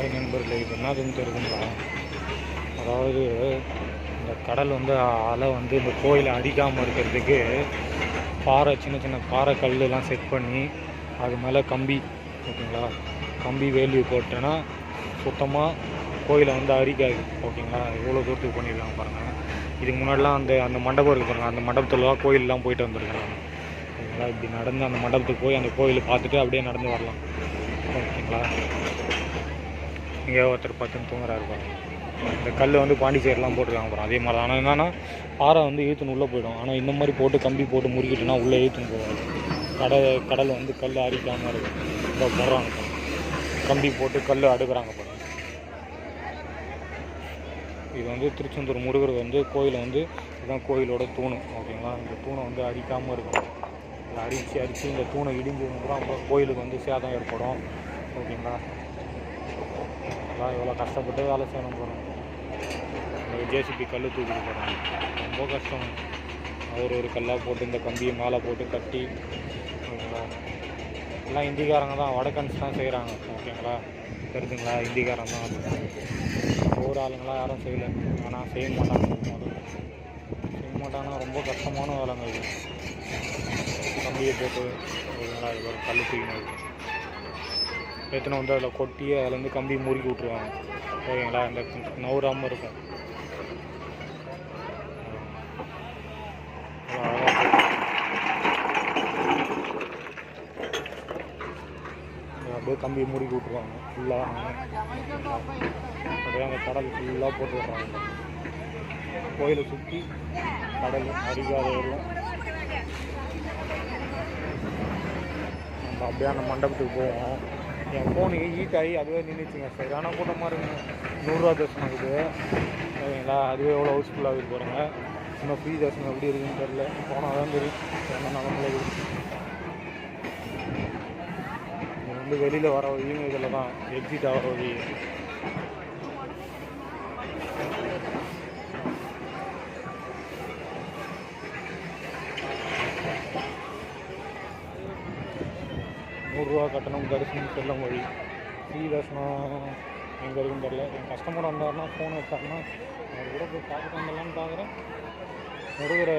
Hi நண்பர்களே, இது என்னதுன்னு தெரியுங்களா? அதாவது இந்த கடல் வந்து அலை வந்து இந்த கோயிலை அடிக்காமல் இருக்கிறதுக்கு சின்ன சின்ன பாறை கல்லாம் செட் பண்ணி அது மேலே கம்பி, ஓகேங்களா, கம்பி வேல்யூ போட்டேன்னா சுத்தமாக கோயிலை வந்து அரிக்காது. ஓகேங்களா, எவ்வளோ தூரத்துக்கு பண்ணியிருக்காங்க பாருங்கள். இதுக்கு முன்னாடிலாம் அந்த மண்டபம் இருக்குது பாருங்கள், அந்த மண்டபத்தில் தான் கோயிலெலாம் போயிட்டு வந்துருக்காங்க. ஓகேங்களா, இப்படி நடந்து அந்த மண்டபத்துக்கு போய் அந்த கோயிலை பார்த்துட்டு அப்படியே நடந்து வரலாம். ஓகேங்களா, இங்கே ஒருத்தர் பத்துன்னு தூங்குறாரு பாருங்க. இந்த கல் வந்து பாண்டிச்சேரிலாம் போட்டிருக்காங்க பாருங்க, அதே மாதிரி. ஆனால் என்னென்னா பாறை வந்து இழுத்துன்னு உள்ளே போயிடும். ஆனால் இந்த மாதிரி போட்டு கம்பி போட்டு முறுக்கிட்டுனா உள்ளே இழுத்துன்னு போவாது. கடல் வந்து கல் அரிக்காமல் இருக்கும். இப்போ போடுறாங்க கம்பி போட்டு கல் அடுக்கிறாங்க பாருங்க. இது வந்து திருச்செந்தூர் முருகர் வந்து கோயில் வந்து இதுதான் கோயிலோட தூணு. ஓகேங்களா, இந்த தூணை வந்து அரிக்காமல் இருக்கும். அரித்து இந்த தூணை இடிஞ்சதுக்கப்புறம் அப்புறம் கோயிலுக்கு வந்து சேதம் ஏற்படும். ஓகேங்களா, எவ்வளோ கஷ்டப்பட்டு வேலை செய்யணும் போகிறோம். இந்த ஜேசிபி கல் தூக்கிட்டு போகிறாங்க, ரொம்ப கஷ்டம். ஒரு கல்லாக போட்டு இந்த கம்பியை மேலே போட்டு கட்டி, ஓகேங்களா, எல்லாம் இந்திக்காரங்க தான், வடக்கன்ஸ் தான் செய்கிறாங்க. ஓகேங்களா, தெரிஞ்சுங்களா, இந்திக்காரங்க தான். ஊர் ஆளுங்களாம் யாரும் செய்யலை, ஆனால் செய்ய மாட்டாங்கன்னா ரொம்ப கஷ்டமான வேலைங்க இது. கம்பியை போட்டு, ஓகேங்களா, இது ஒரு கல் தூக்கினது எத்தனை வந்து அதில் கொட்டி அதில் கம்பி முறுக்கி விட்ருவாங்க. ஓகேங்களா, அந்த நவுறாமல் இருக்கும். அப்படியே கம்பி முறுக்கி விட்ருவாங்க ஃபுல்லாக. அப்படியே அந்த கடல் ஃபுல்லாக போட்டு விட்றாங்க. கோயிலை சுற்றி கடல் அரிக்காத வரும். நம்ம அப்படியே அந்த மண்டபத்துக்கு போவோம். என் ஃபோனு ஹீட் ஆகி அதுவே நின்றுச்சுங்க. சரியான கூட்டமாக இருக்குங்க. 100 ரூபா தரிசனம் இருக்குது. ஓகேங்களா, அதுவே எவ்வளோ ஹவுஸ்ஃபுல்லாக இருக்குது பாருங்க. இன்னும் ஃப்ரீ தரிசனம் எப்படி இருக்குதுன்னு தெரியல, போனால் தான் தெரியும் என்ன நிலமையில இருக்குது. இது வந்து வெளியில் வர வழியும் இதில் தான் எக்ஸிட் ஆகிற வழி. ரூபா கட்டணம், தரிசனம் செல்லும் வழி. ஃப்ரீ தரிசனம் எங்கே இருக்குன்னு தெரியல. என் கஸ்டமர் வந்தாருன்னா ஃபோன் வச்சாருன்னா அவர் கூட போய் பார்த்துட்டு வந்துடலான்னு பார்க்குறேன். முருகரை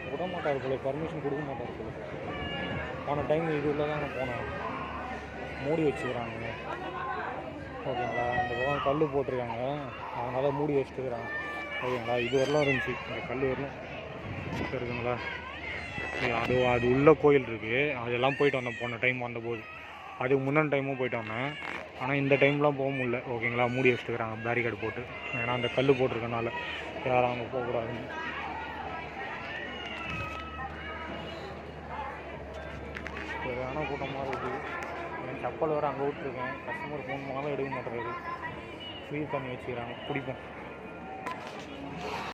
விட மாட்டார் போல, பர்மிஷன் கொடுக்க மாட்டார் போல. போன டைம் இது உள்ள தான் நான் போனேன், மூடி வச்சுக்கிறாங்க. ஓகேங்களா, அந்த பக்கம் கல் போட்டிருக்காங்க, அதனால் மூடி வச்சுட்டுக்கிறாங்க. ஓகேங்களா, இது வரலாம் இருந்துச்சு, இந்த கல் வரலாம் இருக்குங்களா. அது உள்ள கோயில் இருக்குது, அதெல்லாம் போயிட்டு வந்தேன் போன டைம் வந்தபோது. அதுக்கு முன்னாடி டைமும் போயிட்டு வந்தேன், ஆனால் இந்த டைம்லாம் போக முடியல. ஓகேங்களா, மூடி வச்சுட்டுக்கிறாங்க பேரிகேடு போட்டு. ஏன்னா அந்த கல் போட்டிருக்கனால யாரும் அங்கே போகக்கூடாதுன்னு. சரியான கூட்டமாக இருக்குது. என் செப்பல் வேறு அங்கே விட்டுருக்கேன். கஸ்டமர் ஃபோன் பண்ணாலும் எடுக்க மாட்டேறாரு. ஃப்ரீ தண்ணி வச்சுக்கிறாங்க, குடிப்போம்.